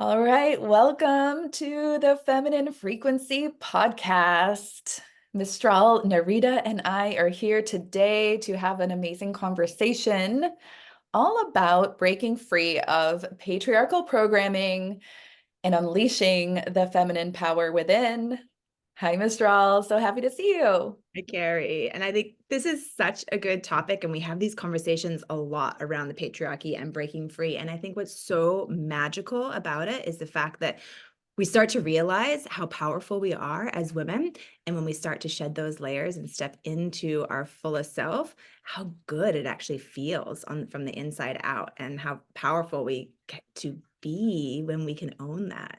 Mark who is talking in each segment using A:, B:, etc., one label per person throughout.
A: All right, welcome to the Feminine Frequency Podcast. Mistral, Narita, and I are here today to have an amazing conversation all about breaking free of patriarchal programming and unleashing the feminine power within. Hi, Mistral. So happy to see you.
B: Hi, Carrie. And I think this is such a good topic. And we have these conversations a lot around the patriarchy and breaking free. And I think what's so magical about it is the fact that we start to realize how powerful we are as women. And when we start to shed those layers and step into our fullest self, how good it actually feels from the inside out and how powerful we get to be when we can own that.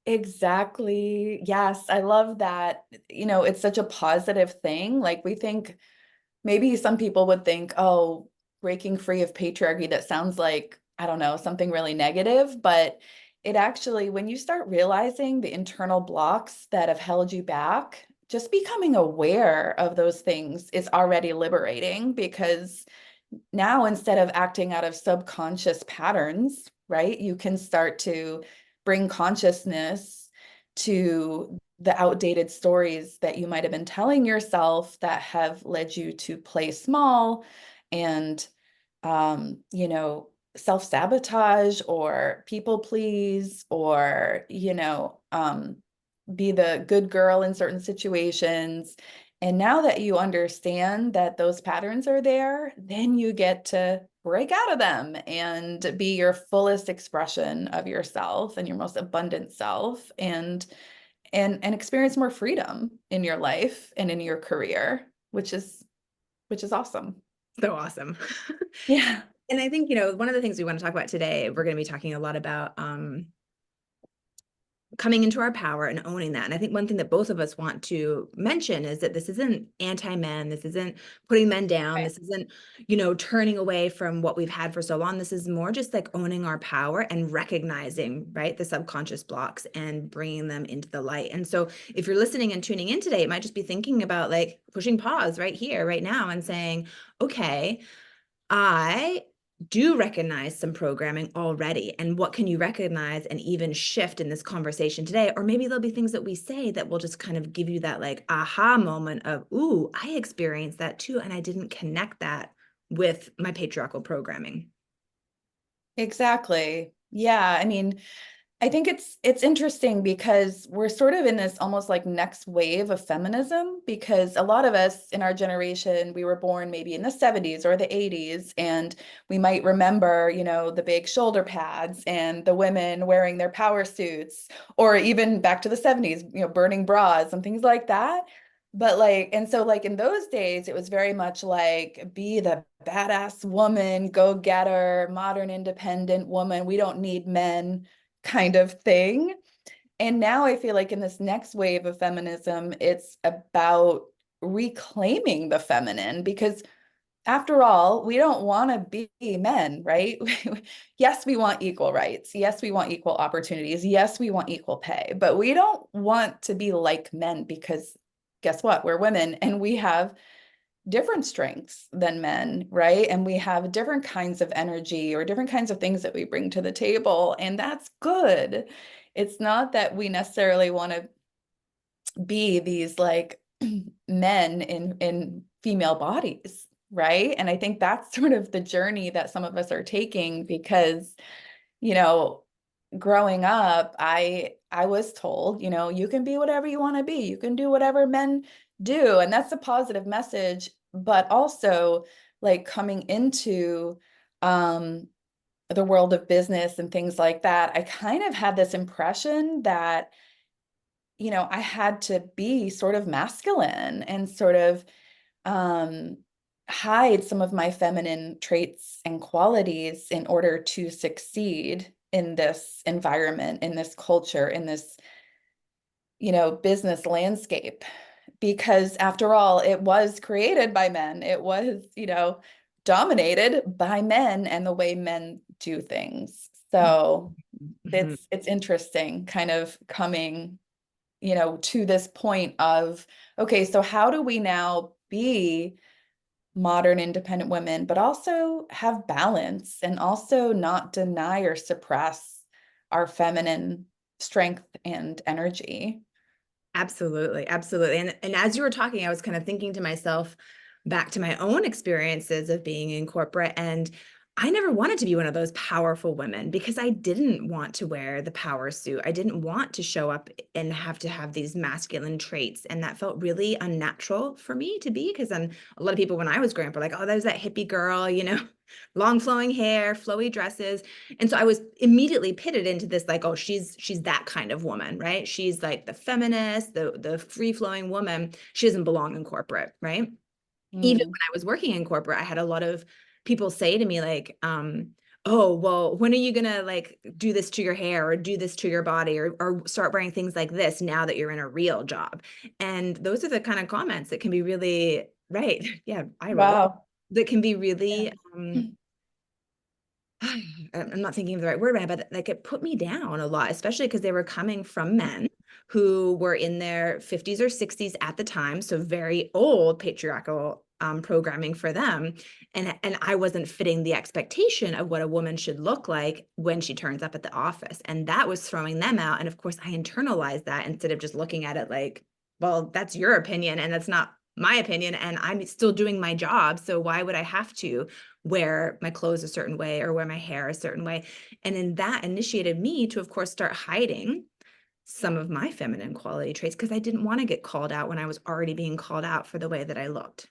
A: Exactly. Yes, I love that. It's such a positive thing. Like we think maybe some people would think, oh, breaking free of patriarchy, that sounds like, I don't know, something really negative. But it actually, when you start realizing the internal blocks that have held you back, just becoming aware of those things is already liberating because now instead of acting out of subconscious patterns, right, you can start to bring consciousness to the outdated stories that you might have been telling yourself that have led you to play small and self-sabotage or people please or be the good girl in certain situations. And now that you understand that those patterns are there, then you get to break out of them and be your fullest expression of yourself and your most abundant self and experience more freedom in your life and in your career, which is awesome.
B: So awesome.
A: Yeah.
B: And I think, one of the things we want to talk about today, we're going to be talking a lot about coming into our power and owning that. And I think one thing that both of us want to mention is that this isn't anti-men. This isn't putting men down.
A: Right.
B: This isn't, turning away from what we've had for so long. This is more just like owning our power and recognizing, right, the subconscious blocks and bringing them into the light. And so if you're listening and tuning in today, it might just be thinking about like pushing pause right here, right now and saying, okay, I do recognize some programming already. And what can you recognize and even shift in this conversation today? Or maybe there'll be things that we say that will just kind of give you that like aha moment of, ooh, I experienced that too. And I didn't connect that with my patriarchal programming.
A: Exactly. Yeah. I mean, I think it's interesting because we're sort of in this almost like next wave of feminism because a lot of us in our generation, we were born maybe in the 70s or the 80s, and we might remember, the big shoulder pads and the women wearing their power suits, or even back to the 70s, burning bras and things like that. But like, and so like in those days, it was very much like be the badass woman, go getter, modern independent woman. We don't need men kind of thing. And now I feel like in this next wave of feminism, it's about reclaiming the feminine because after all, we don't want to be men, right? Yes, we want equal rights. Yes, we want equal opportunities. Yes, we want equal pay, but we don't want to be like men because guess what? We're women and we have different strengths than men, right? And we have different kinds of energy or different kinds of things that we bring to the table, and that's good. It's not that we necessarily want to be these like men in female bodies, right? And I think that's sort of the journey that some of us are taking because, you know, growing up, I was told, you can be whatever you want to be. You can do whatever men do. And that's a positive message, but also like coming into um the world of business and things like that, I kind of had this impression that, I had to be sort of masculine and sort of um hide some of my feminine traits and qualities in order to succeed in this environment, in this culture, in this, business landscape. Because after all, it was created by men. It was, dominated by men and the way men do things. So
B: Mhm.
A: it's interesting kind of coming, to this point of, okay, so how do we now be modern independent women, but also have balance and also not deny or suppress our feminine strength and energy.
B: Absolutely, absolutely. And as you were talking, I was kind of thinking to myself back to my own experiences of being in corporate, and I never wanted to be one of those powerful women because I didn't want to wear the power suit. I didn't want to show up and have to have these masculine traits, and that felt really unnatural for me to be because then a lot of people when I was growing up were like, "Oh, there's that hippie girl, long flowing hair, flowy dresses." And so I was immediately pitted into this like, oh, she's that kind of woman, right? She's like the feminist, the free-flowing woman. She doesn't belong in corporate, right? Even
A: Mm.
B: when I was working in corporate, I had a lot of people say to me like, oh, well, when are you gonna like do this to your hair or do this to your body or start wearing things like this now that you're in a real job? And those are the kind of comments that can be really, right. Yeah, I roll.
A: Wow.
B: That can be
A: Yeah.
B: really I'm not thinking of the right word, but like it put me down a lot, especially because they were coming from men who were in their 50s or 60s at the time, so very old patriarchal programming for them, and I wasn't fitting the expectation of what a woman should look like when she turns up at the office, and that was throwing them out. And of course, I internalized that instead of just looking at it like, well, that's your opinion, and that's not my opinion, and I'm still doing my job, so why would I have to wear my clothes a certain way or wear my hair a certain way? And then that initiated me to, of course, start hiding some of my feminine quality traits because I didn't want to get called out when I was already being called out for the way that I looked.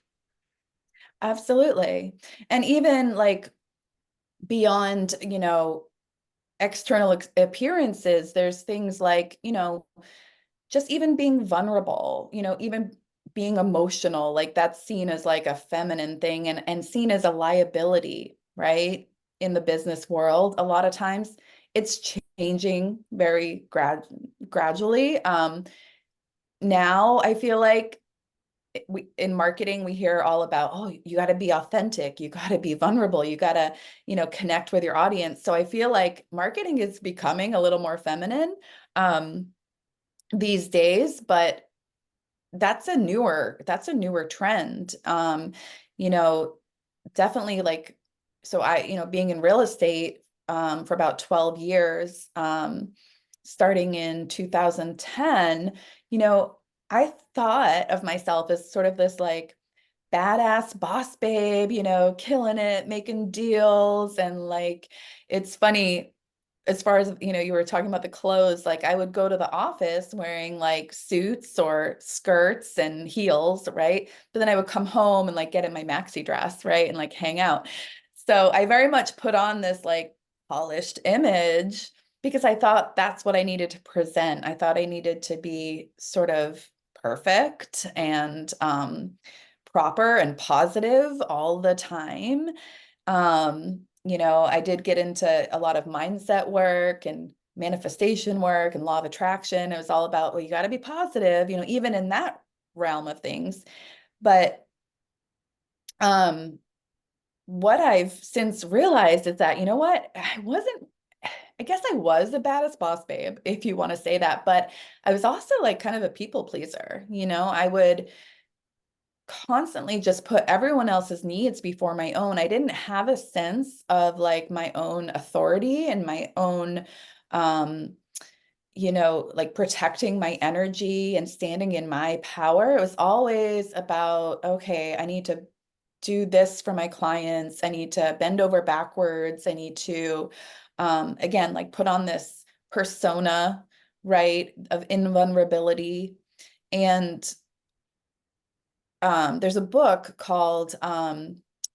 A: Absolutely. And even like beyond, external appearances, there's things like, just even being vulnerable, even being emotional, like that's seen as like a feminine thing and seen as a liability, right? In the business world, a lot of times it's changing very gradually. Now I feel like in marketing we hear all about, oh, you got to be authentic, you got to be vulnerable, you got to connect with your audience. So I feel like marketing is becoming a little more feminine um these days, but that's a newer trend. You know, definitely like, so being in real estate for about 12 years, starting in 2010, you know, I thought of myself as sort of this like badass boss babe, killing it, making deals. And like, it's funny, as far as, you were talking about the clothes, like I would go to the office wearing like suits or skirts and heels, right? But then I would come home and like get in my maxi dress, right? And like hang out. So I very much put on this like polished image because I thought that's what I needed to present. I thought I needed to be sort of perfect and proper and positive all the time. I did get into a lot of mindset work and manifestation work and law of attraction. It was all about, well, you got to be positive, even in that realm of things. But um, what I've since realized is that, what, I guess I was the baddest boss babe, if you want to say that, but I was also like kind of a people pleaser. I would constantly just put everyone else's needs before my own. I didn't have a sense of like my own authority and my own, um, like protecting my energy and standing in my power. It was always about, okay, I need to do this for my clients. I need to bend over backwards. I need to, again, like put on this persona, right, of invulnerability. And there's a book called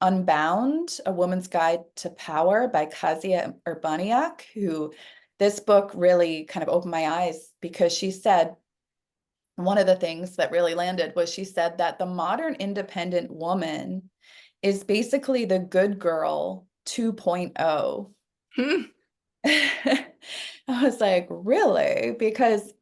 A: Unbound, A Woman's Guide to Power by Kasia Urbaniak, who this book really kind of opened my eyes because she said one of the things that really landed was she said that the modern independent woman is basically the good girl 2.0.
B: Hmm.
A: I was like, really? Because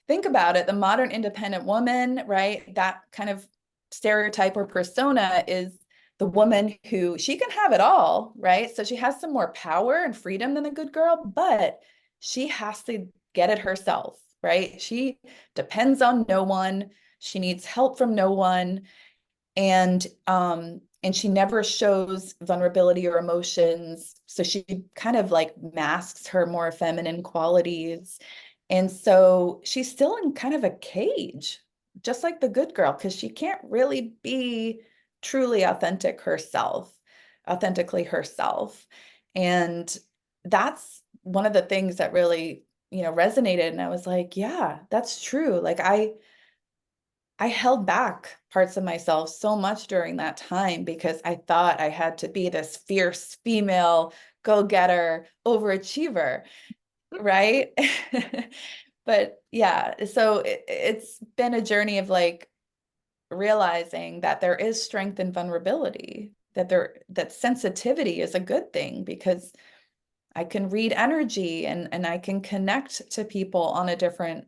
A: think about it, the modern independent woman, right? That kind of stereotype or persona is the woman who she can have it all, right? So she has some more power and freedom than the good girl, but she has to get it herself, right? She depends on no one. She needs help from no one. And and she never shows vulnerability or emotions. So she kind of like masks her more feminine qualities. And so she's still in kind of a cage, just like the good girl, because she can't really be truly authentically herself. And that's one of the things that really, resonated. And I was like, yeah, that's true. Like I held back parts of myself so much during that time because I thought I had to be this fierce female go-getter overachiever, right? But yeah, so it's been a journey of like realizing that there is strength in vulnerability, that sensitivity is a good thing because I can read energy and I can connect to people on a different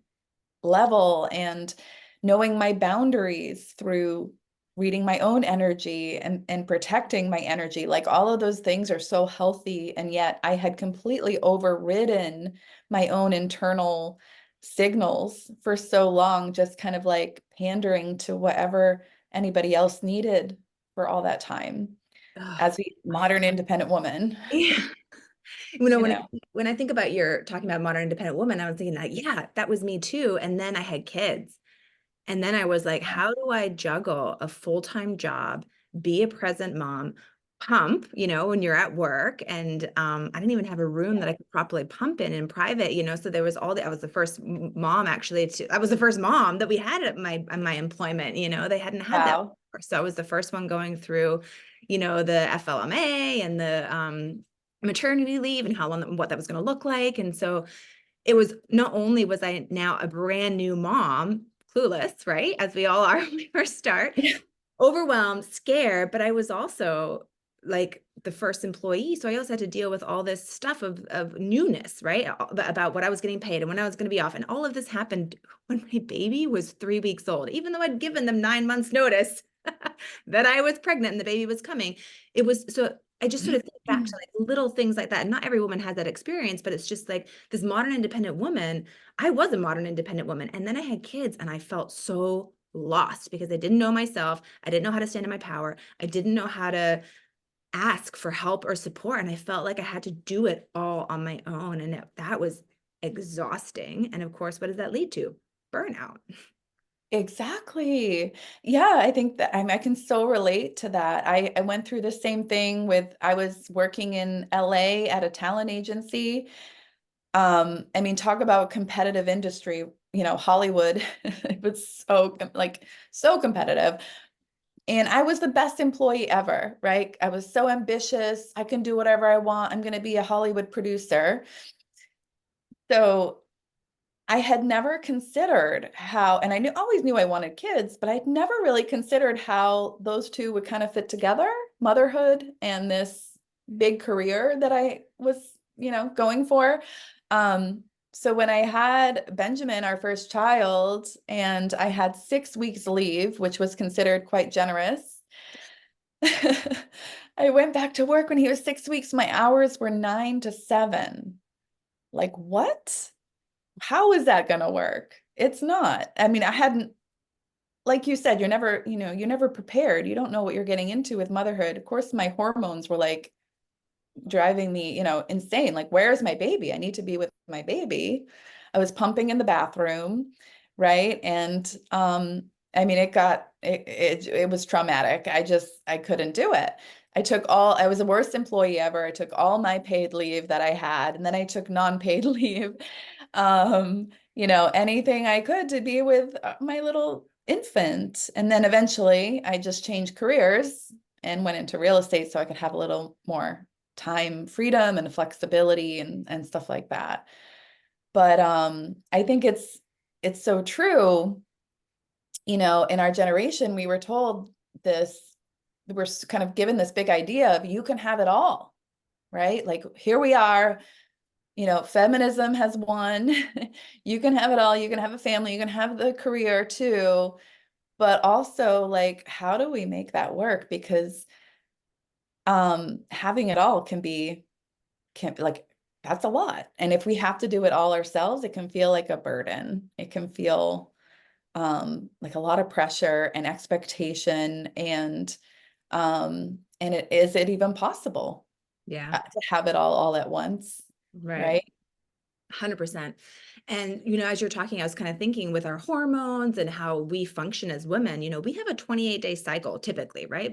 A: level, and knowing my boundaries through reading my own energy and protecting my energy. Like all of those things are so healthy. And yet I had completely overridden my own internal signals for so long, just kind of like pandering to whatever anybody else needed for all that time
B: Oh,
A: as a modern independent woman,
B: yeah. You know,
A: you know.
B: when I think about you're talking about modern independent woman, I was thinking like, yeah, that was me too. And then I had kids. And then I was like, how do I juggle a full-time job, be a present mom, pump, when you're at work? And I didn't even have a room that I could properly pump in private, so there was I was the first mom actually I was the first mom that we had at my employment, they hadn't had that
A: Wow.
B: before. So I was the first one going through, the FLMA and the maternity leave and what that was going to look like. And so it was not only was I now a brand new mom, clueless, right? As we all are when we first start, overwhelmed, scared, but I was also like the first employee. So I also had to deal with all this stuff of newness, right? About what I was getting paid and when I was going to be off. And all of this happened when my baby was 3 weeks old, even though I'd given them 9 months notice that I was pregnant and the baby was coming. It was so I just sort of think back to like little things like that. And not every woman has that experience, but it's just like this modern independent woman. I was a modern independent woman. And then I had kids and I felt so lost because I didn't know myself. I didn't know how to stand in my power. I didn't know how to ask for help or support. And I felt like I had to do it all on my own. And that was exhausting. And of course, what does that lead to? Burnout.
A: Exactly. Yeah, I think that I can so relate to that. I went through the same thing I was working in LA at a talent agency. I mean, talk about competitive industry, Hollywood, it was so competitive. And I was the best employee ever, right? I was so ambitious. I can do whatever I want. I'm going to be a Hollywood producer. So I had never considered how, and always knew I wanted kids, but I'd never really considered how those two would kind of fit together, motherhood and this big career that I was, going for. Um, so when I had Benjamin, our first child, and I had 6 weeks leave, which was considered quite generous, I went back to work when he was 6 weeks. My hours were 9 to 7. Like, what? How is that going to work? It's not. I mean, I hadn't, like you said, you're never prepared. You don't know what you're getting into with motherhood. Of course, my hormones were like driving me, insane. Like, where's my baby? I need to be with my baby. I was pumping in the bathroom, right? And I mean, it was traumatic. I couldn't do it. I was the worst employee ever. I took all my paid leave that I had, and then I took non-paid leave. Anything I could to be with my little infant. And then eventually I just changed careers and went into real estate so I could have a little more time freedom and flexibility and stuff like that. But I think it's so true. In our generation, we were told this, we're kind of given this big idea of you can have it all, right? Like here we are, feminism has won. You can have it all. You can have a family. You can have the career too. But also, like, how do we make that work? Because having it all can't be like, that's a lot. And if we have to do it all ourselves, it can feel like a burden. It can feel like a lot of pressure and expectation and And is it even possible
B: Yeah.
A: to have it all at once,
B: Right.
A: right?
B: 100%. And, you know, as you're talking, I was kind of thinking with our hormones and how we function as women, you know, we have a 28-day cycle typically, right?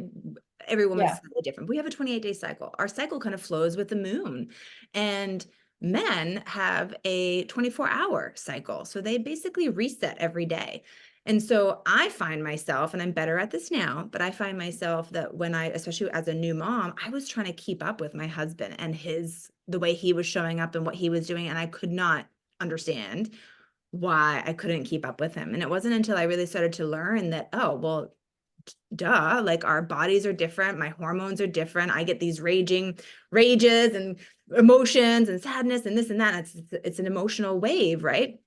B: Every woman's
A: Yeah,
B: slightly different. But we have a 28-day cycle. Our cycle kind of flows with the moon. And men have a 24-hour cycle. So they basically reset every day. And so I find myself, and I'm better at this now, but I find myself that when I, especially as a new mom, I was trying to keep up with my husband and the way he was showing up and what he was doing. And I could not understand why I couldn't keep up with him. And it wasn't until I really started to learn that, oh, well, duh, like our bodies are different. My hormones are different. I get these rages and emotions and sadness and this and that. It's an emotional wave, right?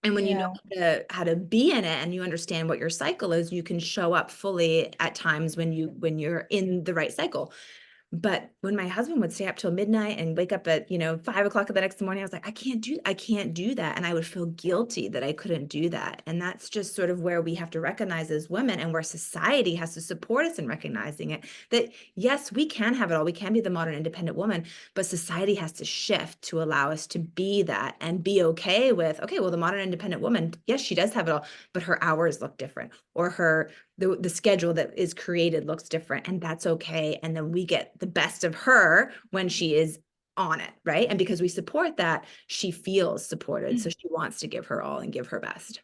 B: And when you know
A: yeah,
B: how to be in it and you understand what your cycle is, you can show up fully at times when you're in the right cycle. But when my husband would stay up till midnight and wake up at, 5 o'clock the next morning, I was like, I can't do that. And I would feel guilty that I couldn't do that. And that's just sort of where we have to recognize as women and where society has to support us in recognizing it, that yes, we can have it all. We can be the modern independent woman, but society has to shift to allow us to be that and be okay with, okay, well, the modern independent woman, yes, she does have it all, but her hours look different, or the schedule that is created looks different, and that's okay. And then we get the best of her when she is on it, right? And because we support that, she feels supported, so she wants to give her all and give her best.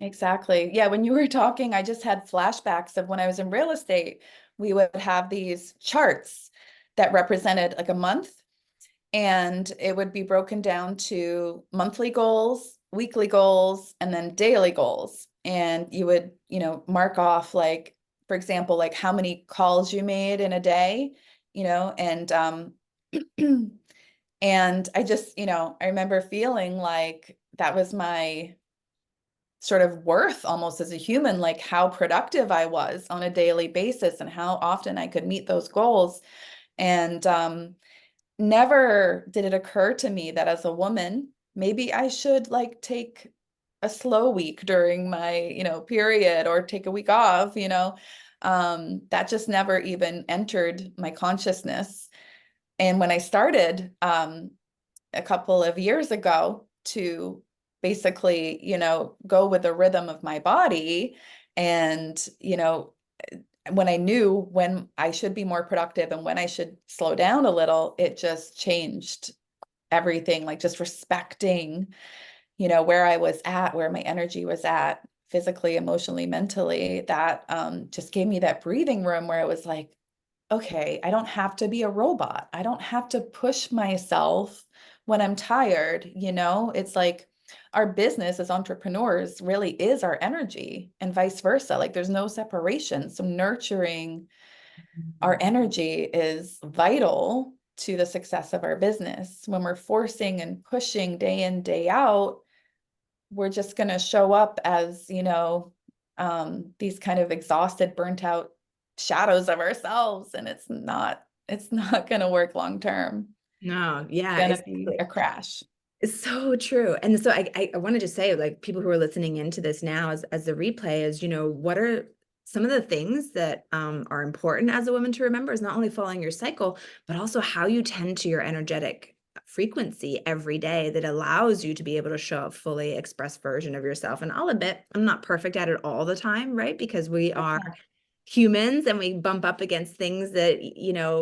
A: exactly. Yeah, when you were talking, I just had flashbacks of when I was in real estate. We would have these charts that represented like a month, and it would be broken down to monthly goals, weekly goals, and then daily goals. And you would, mark off like, for example, like how many calls you made in a day, and and I just, I remember feeling like that was my sort of worth almost as a human, like how productive I was on a daily basis and how often I could meet those goals. And never did it occur to me that as a woman, maybe I should like take a slow week during my, period, or take a week off, that just never even entered my consciousness. And when I started a couple of years ago to basically, go with the rhythm of my body, and, when I knew when I should be more productive and when I should slow down a little, it just changed everything, like just respecting, where I was at, where my energy was at, physically, emotionally, mentally. That just gave me that breathing room where it was like, okay, I don't have to be a robot. I don't have to push myself when I'm tired, It's like our business as entrepreneurs really is our energy, and vice versa. Like there's no separation. So nurturing our energy is vital to the success of our business. When we're forcing and pushing day in, day out, we're just going to show up as, these kind of exhausted, burnt out shadows of ourselves. And it's not going to work long term.
B: No, yeah,
A: Going to be
B: exactly.
A: a crash.
B: It's so true. And so I wanted to say, like, people who are listening into this now as the replay is, what are some of the things that are important as a woman to remember is not only following your cycle, but also how you tend to your energetic frequency every day that allows you to be able to show a fully expressed version of yourself. And I'll admit, I'm not perfect at it all the time, right? Because we are
A: Okay.
B: humans and we bump up against things that,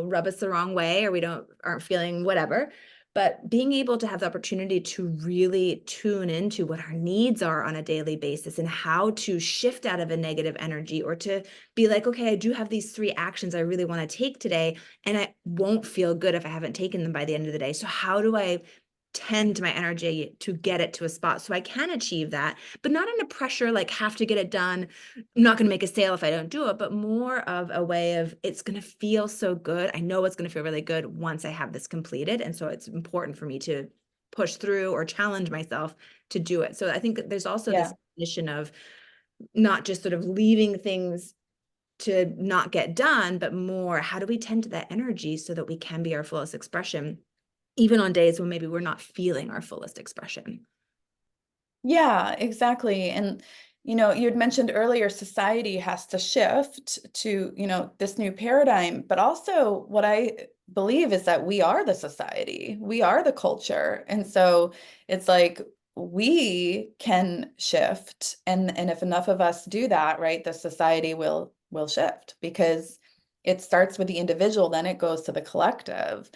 B: rub us the wrong way, or we aren't feeling whatever. But being able to have the opportunity to really tune into what our needs are on a daily basis and how to shift out of a negative energy, or to be like, okay, I do have these 3 actions I really want to take today, and I won't feel good if I haven't taken them by the end of the day. So how do I tend to my energy to get it to a spot so I can achieve that, but not in a pressure, like have to get it done. I'm not going to make a sale if I don't do it, but more of a way of, it's going to feel so good. I know it's going to feel really good once I have this completed. And so it's important for me to push through or challenge myself to do it. So I think that there's also this
A: Yeah.
B: mission of not just sort of leaving things to not get done, but more, how do we tend to that energy so that we can be our fullest expression, even on days when maybe we're not feeling our fullest expression?
A: Yeah, exactly. And, You had mentioned earlier society has to shift to, this new paradigm, but also what I believe is that we are the society, we are the culture. And so it's like we can shift, and if enough of us do that, right, the society will shift because it starts with the individual, then it goes to the collective.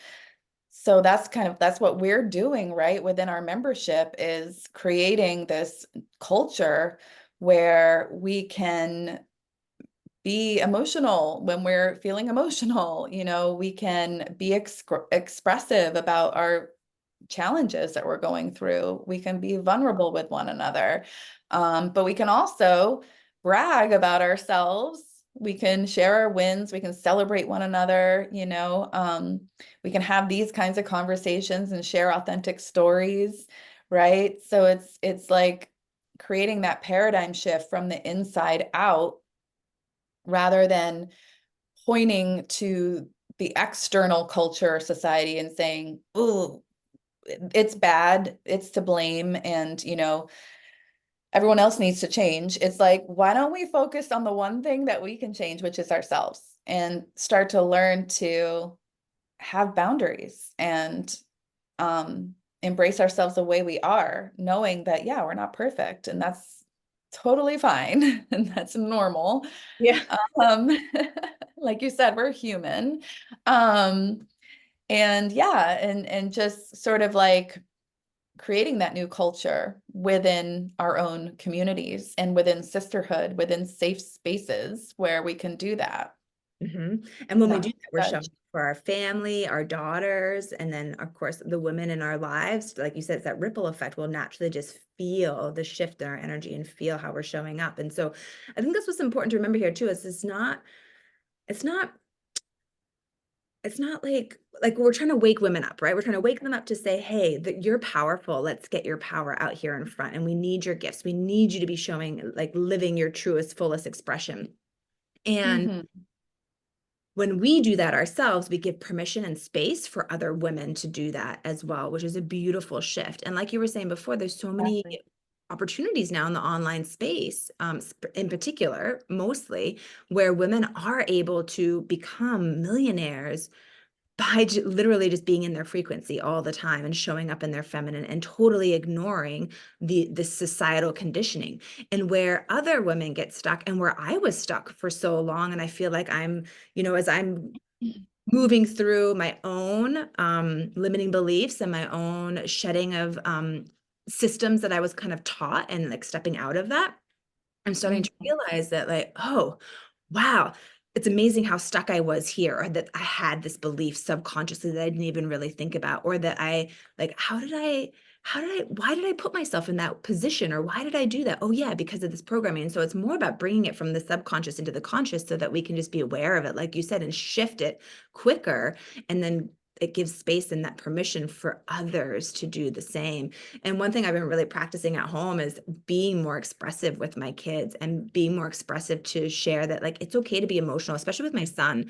A: So that's what we're doing, right, within our membership is creating this culture where we can be emotional when we're feeling emotional. We can be expressive about our challenges that we're going through. We can be vulnerable with one another. But we can also brag about ourselves. We can share our wins. We can celebrate one another. We can have these kinds of conversations and share authentic stories, right? So it's like creating that paradigm shift from the inside out rather than pointing to the external culture society and saying, oh, it's bad, it's to blame, and everyone else needs to change. It's like, why don't we focus on the one thing that we can change, which is ourselves, and start to learn to have boundaries and embrace ourselves the way we are, knowing that, yeah, we're not perfect, and that's totally fine, and that's normal.
B: Yeah.
A: Um, like you said, we're human. Um, and yeah, and just sort of like creating that new culture within our own communities and within sisterhood, within safe spaces where we can do that.
B: And when we do
A: Not
B: that, we're showing
A: judge.
B: for our family, our daughters, and then of course the women in our lives. Like you said, it's that ripple effect. We'll naturally just feel the shift in our energy and feel how we're showing up. And so I think that's what's important to remember here too, is it's not it's not like we're trying to wake women up, right? We're trying to wake them up to say, hey, that you're powerful. Let's get your power out here in front. And we need your gifts. We need you to be showing, like living your truest, fullest expression. And
A: Mhm.
B: when we do that ourselves, we give permission and space for other women to do that as well, which is a beautiful shift. And like you were saying before, there's so many
A: Exactly.
B: opportunities now in the online space, in particular, mostly, where women are able to become millionaires by literally just being in their frequency all the time and showing up in their feminine and totally ignoring the societal conditioning. And where other women get stuck, and where I was stuck for so long, and I feel like as I'm moving through my own limiting beliefs and my own shedding of systems that I was kind of taught, and like stepping out of that, I'm starting to
A: Mhm.
B: realize that, like, oh, wow, it's amazing how stuck I was here, or that I had this belief subconsciously that I didn't even really think about, or that why did I put myself in that position, or why did I do that? Oh yeah, because of this programming. And so it's more about bringing it from the subconscious into the conscious so that we can just be aware of it, like you said, and shift it quicker. And then it gives space and that permission for others to do the same. And one thing I've been really practicing at home is being more expressive with my kids, and being more expressive to share that, like, it's okay to be emotional, especially with my son,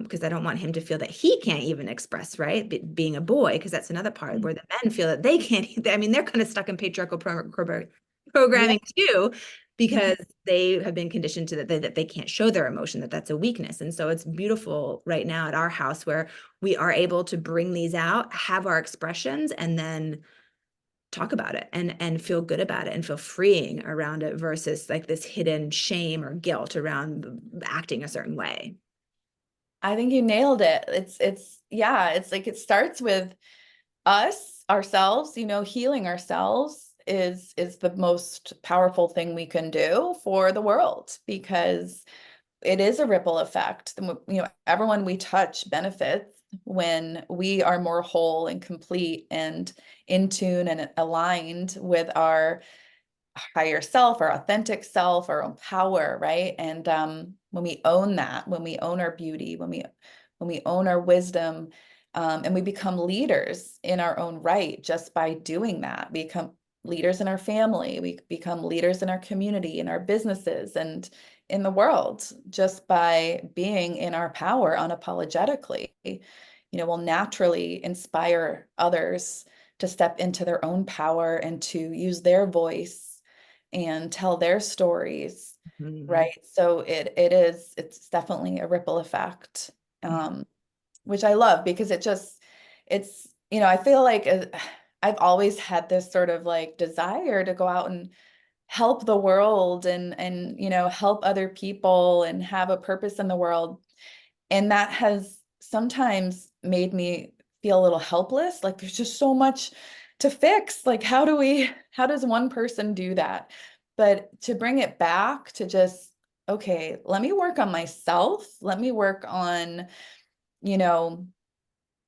B: because I don't want him to feel that he can't even express, right? Being a boy, because that's another part where the men feel that they can't. I mean, they're kind of stuck in patriarchal
A: Yeah.
B: programming too, because they have been conditioned to that they can't show their emotion, that that's a weakness. And so it's beautiful right now at our house where we are able to bring these out, have our expressions, and then talk about it and feel good about it and feel freeing around it, versus like this hidden shame or guilt around acting a certain way.
A: I think you nailed it. Yeah, it's like it starts with us, ourselves, healing ourselves is the most powerful thing we can do for the world because it is a ripple effect. Everyone we touch benefits when we are more whole and complete and in tune and aligned with our higher self, our authentic self, our own power, right? And when we own that, when we own our beauty, when we own our wisdom, and we become leaders in our own right just by doing that, we become leaders in our family, we become leaders in our community, in our businesses, and in the world just by being in our power unapologetically. We'll naturally inspire others to step into their own power and to use their voice and tell their stories,
B: Mhm.
A: right? So it's definitely a ripple effect,
B: Yeah.
A: which I love because it's, I feel like I've always had this sort of like desire to go out and help the world and help other people and have a purpose in the world. And that has sometimes made me feel a little helpless. Like there's just so much to fix. Like how does one person do that? But to bring it back to just, okay, let me work on myself. Let me work on, you know,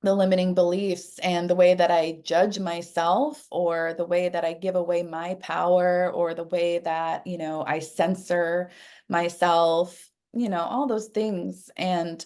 A: the limiting beliefs and the way that I judge myself, or the way that I give away my power, or the way that, I censor myself, all those things. And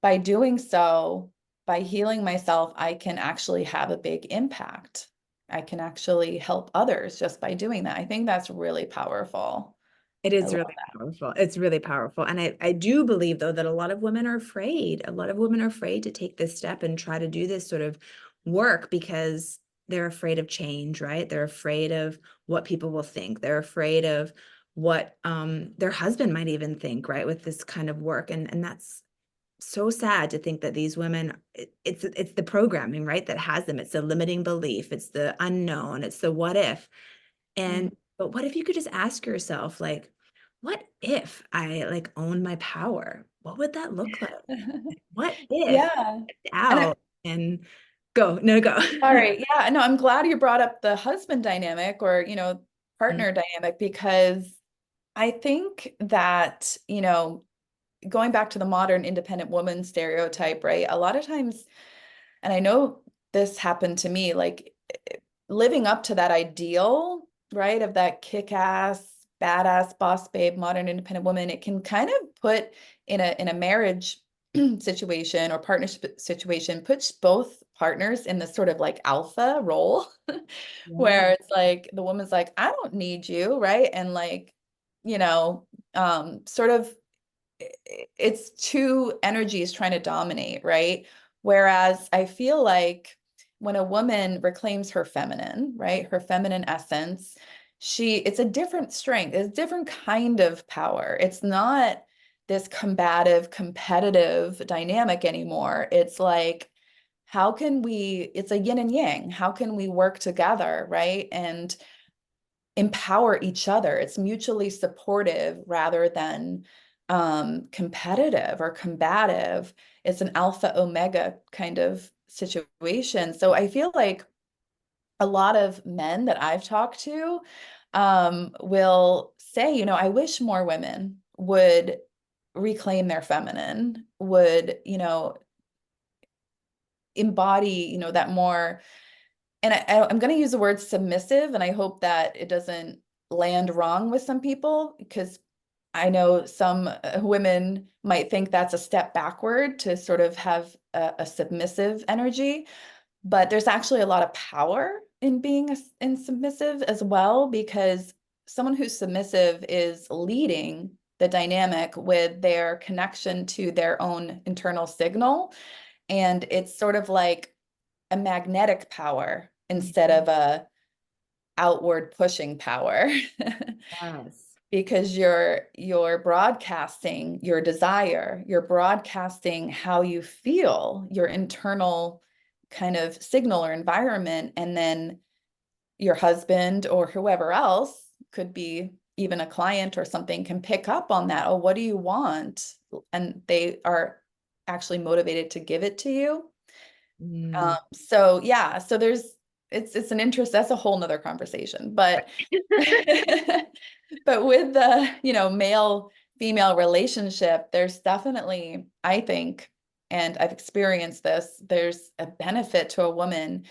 A: by doing so, by healing myself, I can actually have a big impact. I can actually help others just by doing that. I think that's really powerful.
B: It
A: I
B: is
A: love
B: really powerful. It's really powerful. And I do believe, though, that a lot of women are afraid. A lot of women are afraid to take this step and try to do this sort of work because they're afraid of change, right? They're afraid of what people will think. They're afraid of what their husband might even think, right, with this kind of work. And that's so sad to think that these women, it's the programming, right, that has them. It's the limiting belief, it's the unknown, it's the what if.
A: that.
B: And but what if you could just ask yourself, like, what if I like own my power? What would that look like?
A: Mhm.
B: What if
A: Yeah. And
B: out and go, no, go.
A: sorry. Yeah, no, I'm glad you brought up the husband dynamic, or,
B: Mm,
A: partner dynamic, because I think that, going back to the modern independent woman stereotype, right? A lot of times, and I know this happened to me, like living up to that ideal, right, of that kick-ass, badass boss babe, modern independent woman, it can kind of put in a marriage situation or partnership situation, puts both partners in this sort of like alpha role,
B: yeah.
A: where it's like the woman's like, I don't need you, right? And like, sort of it's two energies trying to dominate, right? Whereas I feel like when a woman reclaims her feminine, right, her feminine essence, it's a different strength, it's a different kind of power. It's not this combative, competitive dynamic anymore. It's like, it's a yin and yang. How can we work together, right? And empower each other. It's mutually supportive rather than competitive or combative. It's an alpha omega kind of situation. So I feel like a lot of men that I've talked to will say, I wish more women would reclaim their feminine, would, embody, that more, and I'm going to use the word submissive, and I hope that it doesn't land wrong with some people, because I know some women might think that's a step backward to sort of have a submissive energy, but there's actually a lot of power in being in submissive as well, because someone who's submissive is leading the dynamic with their connection to their own internal signal. And it's sort of like a magnetic power instead of a outward pushing power.
B: Yes.
A: Because you're broadcasting your desire, you're broadcasting how you feel, your internal kind of signal or environment, and then your husband or whoever else, could be even a client or something, can pick up on that. Oh, what do you want? And they are actually motivated to give it to you.
B: Mm.
A: So yeah, so it's an interest, that's a whole nother conversation, but but with the, male female relationship, there's definitely, I think, and I've experienced this, there's a benefit to a woman,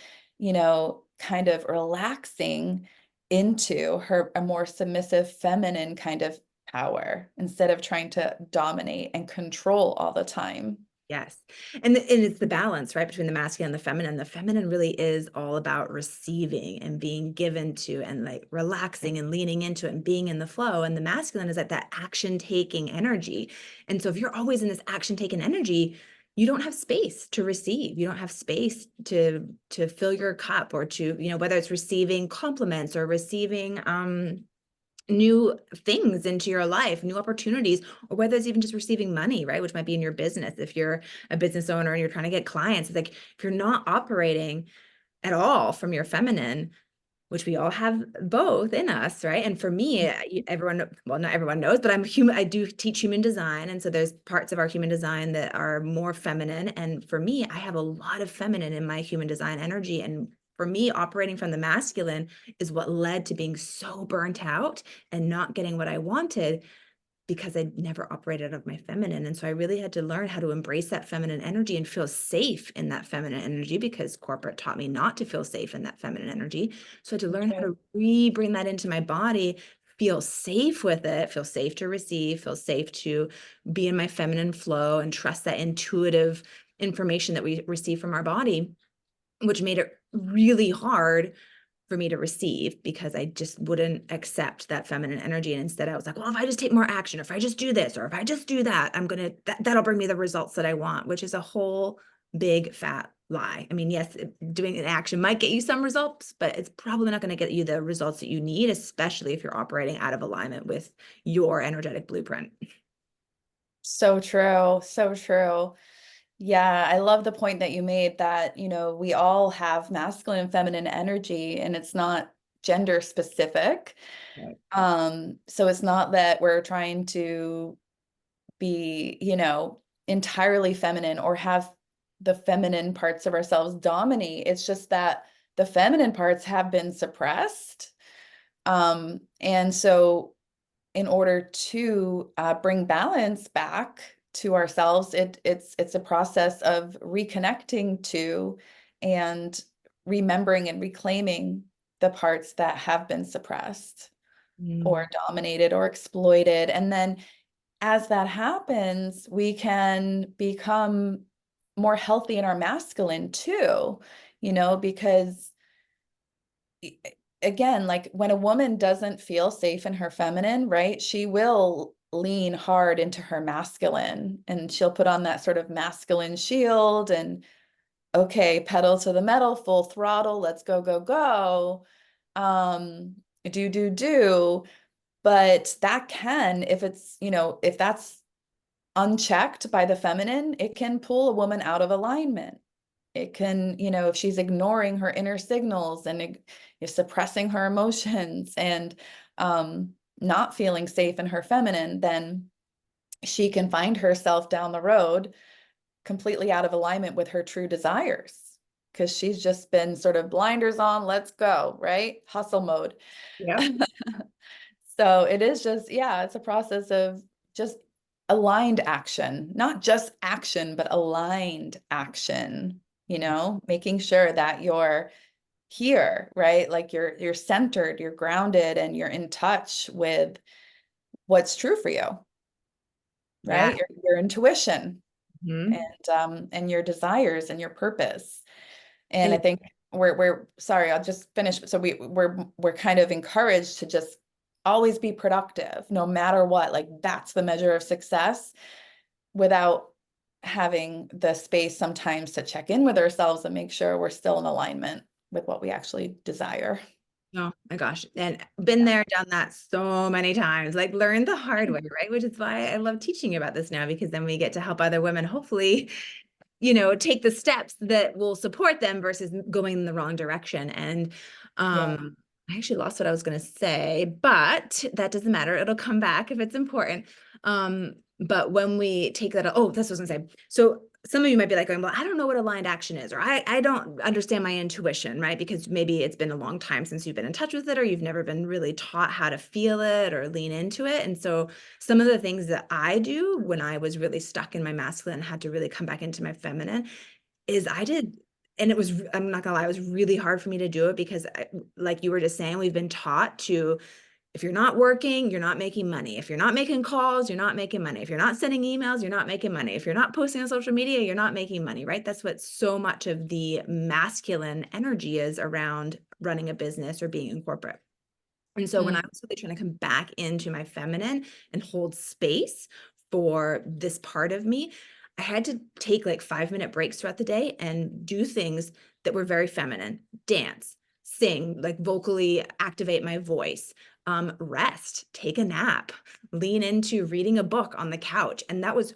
A: kind of relaxing into a more submissive feminine kind of power, instead of trying to dominate and control all the time.
B: Yes. And it's the balance, right, between the masculine and the feminine. The feminine really is all about receiving and being given to and like relaxing and leaning into it and being in the flow. And the masculine is like that action taking energy. And so if you're always in this action taking energy, you don't have space to receive. You don't have space to fill your cup or to, whether it's receiving compliments or receiving new things into your life, new opportunities, or whether it's even just receiving money, right? Which might be in your business. If you're a business owner and you're trying to get clients, it's like if you're not operating at all from your feminine, which we all have both in us, right? And for me, everyone, well, not everyone knows, but I'm human. I do teach human design. And so there's parts of our human design that are more feminine. And for me, I have a lot of feminine in my human design energy. And for me, operating from the masculine is what led to being so burnt out and not getting what I wanted because I never operated out of my feminine. And so I really had to learn how to embrace that feminine energy and feel safe in that feminine energy because corporate taught me not to feel safe in that feminine energy. So I had to learn how
A: Okay.
B: to re-bring that into my body, feel safe with it, feel safe to receive, feel safe to be in my feminine flow and trust that intuitive information that we receive from our body, which made it really hard for me to receive because I just wouldn't accept that feminine energy. And instead I was like, well, if I just take more action, or if I just do this, or if I just do that, that'll bring me the results that I want, which is a whole big fat lie. I mean, yes, doing an action might get you some results, but it's probably not going to get you the results that you need, especially if you're operating out of alignment with your energetic blueprint.
A: So true. So true. Yeah, I love the point that you made that, we all have masculine and feminine energy and it's not gender specific.
B: Right.
A: So it's not that we're trying to be, entirely feminine or have the feminine parts of ourselves dominate. It's just that the feminine parts have been suppressed. And so in order to bring balance back to ourselves, it's a process of reconnecting to and remembering and reclaiming the parts that have been suppressed
B: Mm.
A: or dominated or exploited. And then as that happens, we can become more healthy in our masculine too, because again, like when a woman doesn't feel safe in her feminine, right, she will lean hard into her masculine and she'll put on that sort of masculine shield and okay, pedal to the metal, full throttle, let's go, go, go. Um, do. But that can, if it's, if that's unchecked by the feminine, it can pull a woman out of alignment. It can, if she's ignoring her inner signals and suppressing her emotions and not feeling safe in her feminine, then she can find herself down the road completely out of alignment with her true desires because she's just been sort of blinders on, let's go, right? Hustle mode.
B: Yep.
A: So it is just, yeah, it's a process of just aligned action, not just action, but aligned action, making sure that you're here, right? Like you're centered, you're grounded, and you're in touch with what's true for you,
B: Yeah.
A: right? Your intuition
B: Mhm.
A: and your desires and your purpose. And I
B: And
A: think we're sorry, I'll just finish. So we're kind of encouraged to just always be productive, no matter what. Like that's the measure of success without having the space sometimes to check in with ourselves and make sure we're still in alignment with what we actually desire.
B: oh my gosh. And been there, done that so many times, like learned the hard way, right? Which is why I love teaching you about this now, because then we get to help other women, hopefully, take the steps that will support them versus going in the wrong direction. And
A: Yeah.
B: I actually lost what I was going to say, but that doesn't matter. It'll come back if it's important. But when we take that, oh, that's what I was going to say. So some of you might be like going, well, I don't know what aligned action is, or I don't understand my intuition, right? Because maybe it's been a long time since you've been in touch with it, or you've never been really taught how to feel it or lean into it. And so some of the things that I do when I was really stuck in my masculine and had to really come back into my feminine is I did, and it was, I'm not gonna lie, it was really hard for me to do it because like you were just saying, we've been taught to, if you're not working, you're not making money. If you're not making calls, you're not making money. If you're not sending emails, you're not making money. If you're not posting on social media, you're not making money, right? That's what so much of the masculine energy is around running a business or being in corporate. And so when I
A: Mm.
B: was really trying to come back into my feminine and hold space for this part of me, I had to take like 5-minute breaks throughout the day and do things that were very feminine, dance, sing, like vocally activate my voice, Rest, take a nap, lean into reading a book on the couch. And that was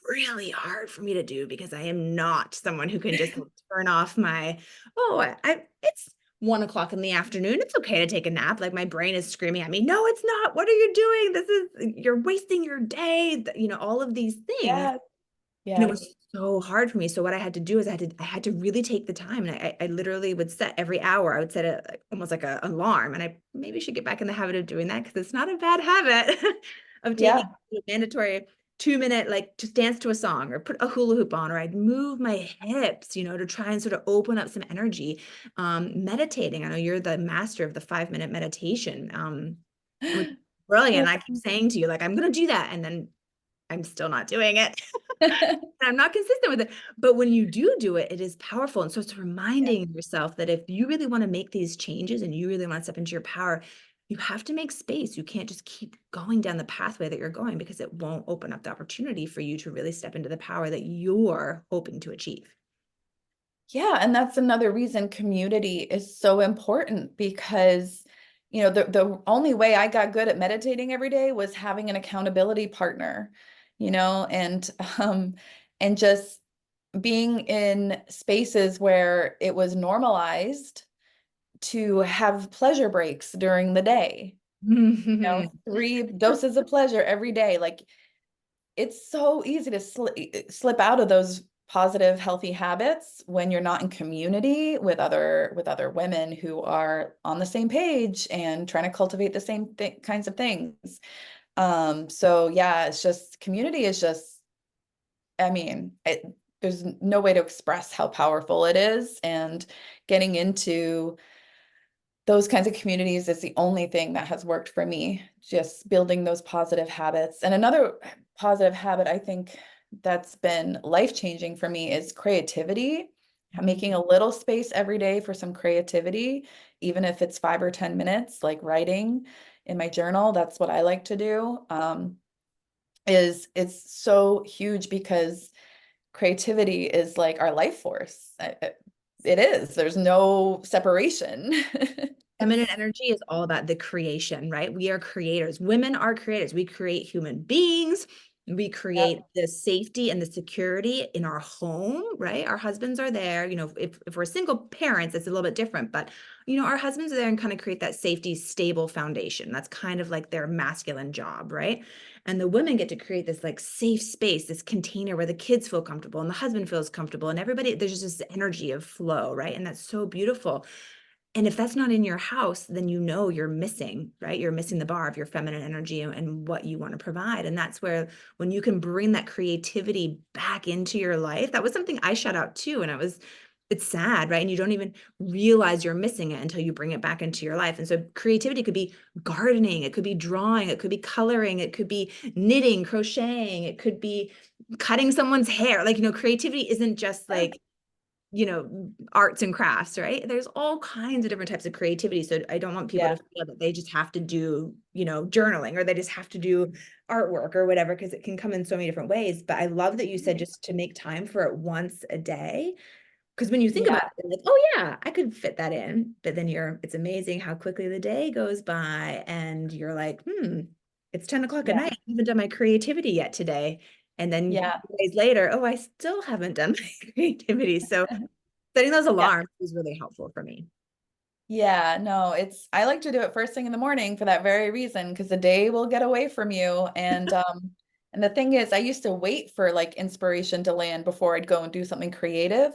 B: really hard for me to do because I am not someone who can just like, turn off my, oh, it's 1 o'clock in the afternoon. It's okay to take a nap. Like my brain is screaming at me, no, it's not. What are you doing? You're wasting your day. All of these things.
A: Yeah.
B: And it
A: Yeah.
B: was so hard for me. So what I had to do is I had to really take the time. And I literally would set every hour, I would set a almost like a alarm. And I maybe should get back in the habit of doing that because it's not a bad habit of taking
A: Yeah.
B: a mandatory 2 minute, like just dance to a song or put a hula hoop on, or I'd move my hips, to try and sort of open up some energy. Meditating. I know you're the master of the 5 minute meditation. Which is brilliant. I keep saying to you, like, I'm going to do that. And then I'm still not doing it. I'm not consistent with it. But when you do it, it is powerful. And so it's
A: Yeah.
B: reminding yourself that if you really want to make these changes and you really want to step into your power, you have to make space. You can't just keep going down the pathway that you're going because it won't open up the opportunity for you to really step into the power that you're hoping to achieve.
A: Yeah, and that's another reason community is so important because, the only way I got good at meditating every day was having an accountability partner, and and just being in spaces where it was normalized to have pleasure breaks during the day, 3 doses of pleasure every day. Like it's so easy to slip out of those positive, healthy habits when you're not in community with other women who are on the same page and trying to cultivate the same kinds of things. So yeah, it's just community is just, I mean, there's no way to express how powerful it is, and getting into those kinds of communities is the only thing that has worked for me, just building those positive habits. And another positive habit I think that's been life-changing for me is creativity. Making a little space every day for some creativity, even if it's 5 or 10 minutes, like writing in my journal, that's what I like to do. Is it's so huge because creativity is like our life force. It is. There's no separation.
B: Feminine
A: It's
B: energy is all about the creation, right? We are creators. Women are creators. We create human beings. We
A: yeah,
B: create the safety and the security in our home, right? Our husbands are there. If we're single parents, it's a little bit different, but our husbands are there and kind of create that safety, stable foundation. That's kind of like their masculine job, right? And the women get to create this like safe space, this container where the kids feel comfortable and the husband feels comfortable and everybody, there's just this energy of flow, right? And that's so beautiful. And if that's not in your house, then you're missing, right? You're missing the bar of your feminine energy and what you want to provide. And that's where when you can bring that creativity back into your life, that was something I shut out too. And it's sad, right? And you don't even realize you're missing it until you bring it back into your life. And so creativity could be gardening, it could be drawing, it could be coloring, it could be knitting, crocheting, it could be cutting someone's hair. Like, creativity isn't just like, arts and crafts, right? There's all kinds of different types of creativity. So I don't want people
A: yeah,
B: to feel that they just have to do, journaling or they just have to do artwork or whatever, because it can come in so many different ways. But I love that you said just to make time for it once a day. Because when you think
A: yeah,
B: about it, like, oh yeah, I could fit that in. But then it's amazing how quickly the day goes by and you're like, it's 10 o'clock at
A: yeah,
B: night. I haven't done my creativity yet today. And then
A: yeah,
B: days later, oh, I still haven't done my creativity. So setting those
A: yeah.
B: alarms is really helpful for me.
A: Yeah, no, I like to do it first thing in the morning for that very reason, because the day will get away from you. And the thing is, I used to wait for like inspiration to land before I'd go and do something creative.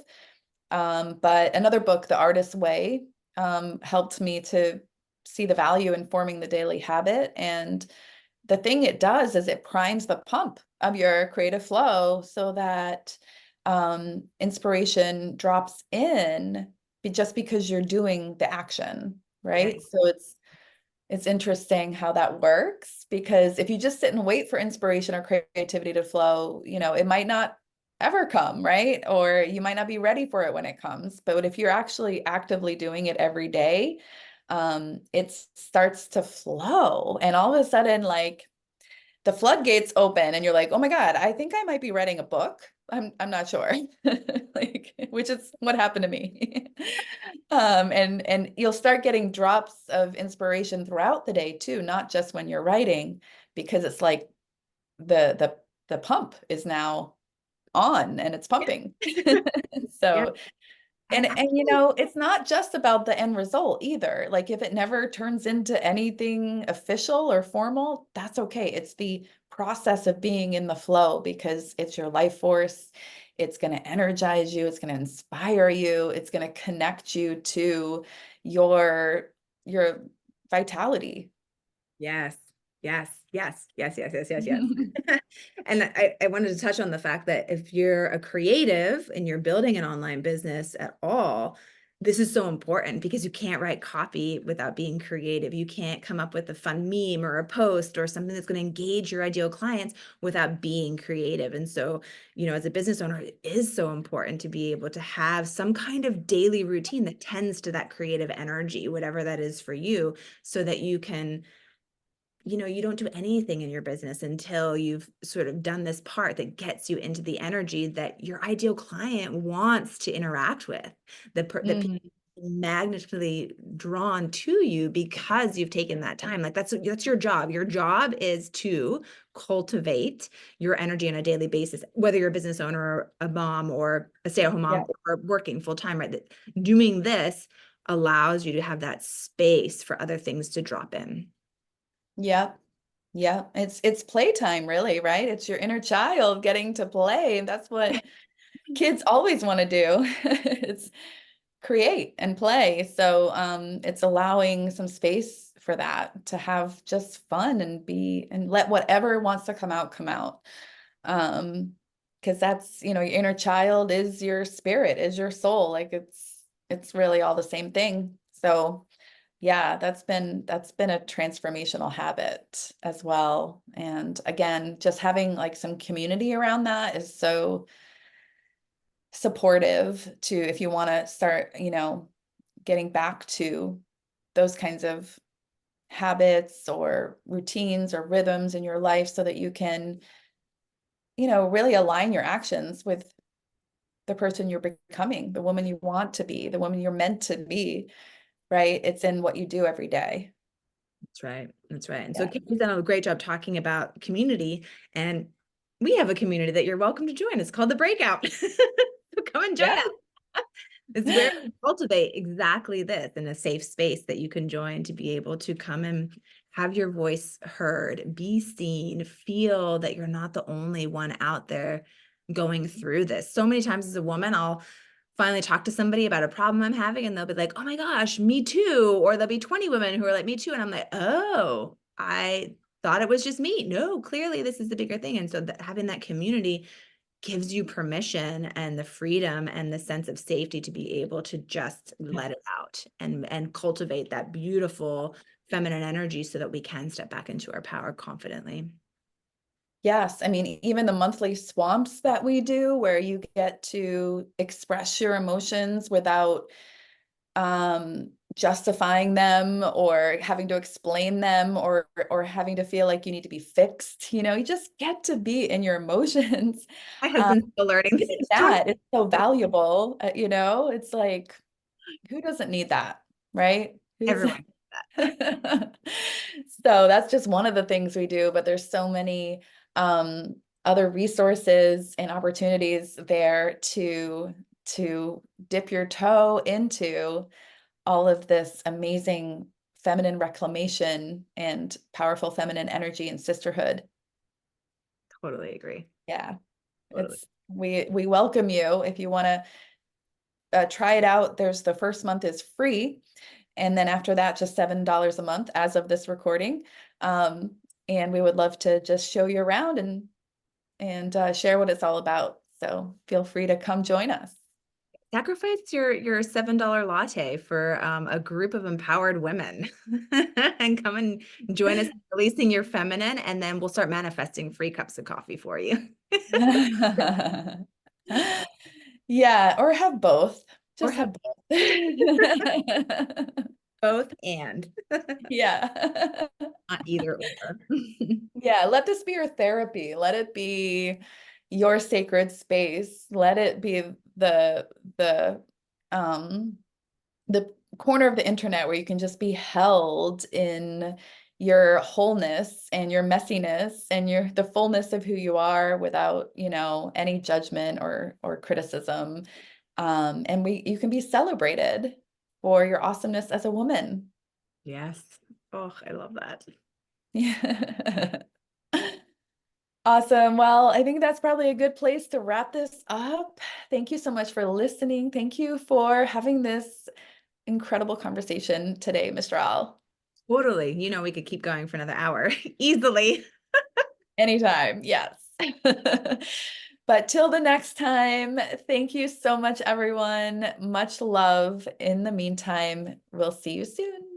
A: But another book, The Artist's Way, helped me to see the value in forming the daily habit. And the thing it does is it primes the pump of your creative flow so that inspiration drops in just because you're doing the action,
B: Yeah.
A: right? So it's interesting how that works, because if you just sit and wait for inspiration or creativity to flow, it might not ever come, right? Or you might not be ready for it when it comes. But if you're actually actively doing it every day, it starts to flow. And all of a sudden, like the floodgates open and you're like, oh my God, I think I might be writing a book. I'm not sure. Like, which is what happened to me. And you'll start getting drops of inspiration throughout the day too, not just when you're writing, because it's like the pump is now on and it's
B: Yeah.
A: pumping.
B: Yeah.
A: So
B: I
A: and you
B: actually,
A: know, it's not just about the end result either. Like if it never turns into anything official or formal, that's okay. It's the process of being in the flow because it's your life force. It's going to energize you, it's going to inspire you, it's going to connect you to your vitality.
B: yes, yes, yes, yes, yes, yes, yes, yes. And I wanted to touch on the fact that if you're a creative and you're building an online business at all, this is so important because you can't write copy without being creative. You can't come up with a fun meme or a post or something that's going to engage your ideal clients without being creative. And so, as a business owner, it is so important to be able to have some kind of daily routine that tends to that creative energy, whatever that is for you, so that you can you don't do anything in your business until you've sort of done this part that gets you into the energy that your ideal client wants to interact with, that people
A: Mhm.
B: are magnetically drawn to you because you've taken that time. Like that's your job. Your job is to cultivate your energy on a daily basis, whether you're a business owner or a mom or a stay-at-home
A: Yeah.
B: mom or working full time, right? That doing this allows you to have that space for other things to drop in.
A: Yeah. Yeah. It's playtime really, right? It's your inner child getting to play. And that's what kids always want to do. It's create and play. So it's allowing some space for that to have just fun and be and let whatever wants to come out come out. Um, because that's, your inner child is your spirit, is your soul. Like it's really all the same thing. So yeah, that's been a transformational habit as well. And again, just having like some community around that is so supportive to if you want to start, getting back to those kinds of habits or routines or rhythms in your life so that you can, really align your actions with the person you're becoming, the woman you want to be, the woman you're meant to be, right? It's in what you do every day.
B: That's right. That's right. And so
A: Yeah.
B: Katie's done a great job talking about community. And we have a community that you're welcome to join. It's called The Breakout. So come and join
A: Yeah.
B: us. It's where we cultivate exactly this in a safe space that you can join to be able to come and have your voice heard, be seen, feel that you're not the only one out there going through this. So many times as a woman, I'll finally talk to somebody about a problem I'm having, and they'll be like, oh my gosh, me too. Or there'll be 20 women who are like, me too. And I'm like, oh, I thought it was just me. No, clearly this is the bigger thing. And so having that community gives you permission and the freedom and the sense of safety to be able to just let it out and cultivate that beautiful feminine energy so that we can step back into our power confidently.
A: Yes, I mean, even the monthly swamps that we do, where you get to express your emotions without justifying them or having to explain them or having to feel like you need to be fixed. You just get to be in your emotions.
B: My
A: Um,
B: husband's still learning
A: Even
B: this. Talk
A: that is so valuable. It's like, who doesn't need that, right? Who's
B: everyone.
A: So that's just one of the things we do, but there's so many other resources and opportunities there to dip your toe into all of this amazing feminine reclamation and powerful feminine energy and sisterhood.
B: Totally agree.
A: Yeah,
B: Totally.
A: we welcome you if you want to try it out. The first month is free. And then after that, just $7 a month as of this recording. Um, and we would love to just show you around and share what it's all about. So feel free to come join us.
B: Sacrifice your $7 latte for a group of empowered women and come and join us in releasing your feminine, and then we'll start manifesting free cups of coffee for you.
A: Yeah, or have both.
B: Or
A: Just
B: have
A: have both.
B: both and
A: Yeah.
B: not either or.
A: Yeah, let this be your therapy. Let it be, your sacred space. Let it be the um the corner of the internet where you can just be held in your wholeness and your messiness and your the fullness of who you are without, you know, any judgment or criticism. And you can be celebrated for your awesomeness as a woman.
B: Yes. Oh, I love that.
A: Yeah. Awesome. Well, I think that's probably a good place to wrap this up. Thank you so much for listening. Thank you for having this incredible conversation today, Mr. Al.
B: Totally. You know, we could keep going for another hour easily.
A: Anytime, yes. But till the next time, thank you so much, everyone. Much love. In the meantime, we'll see you soon.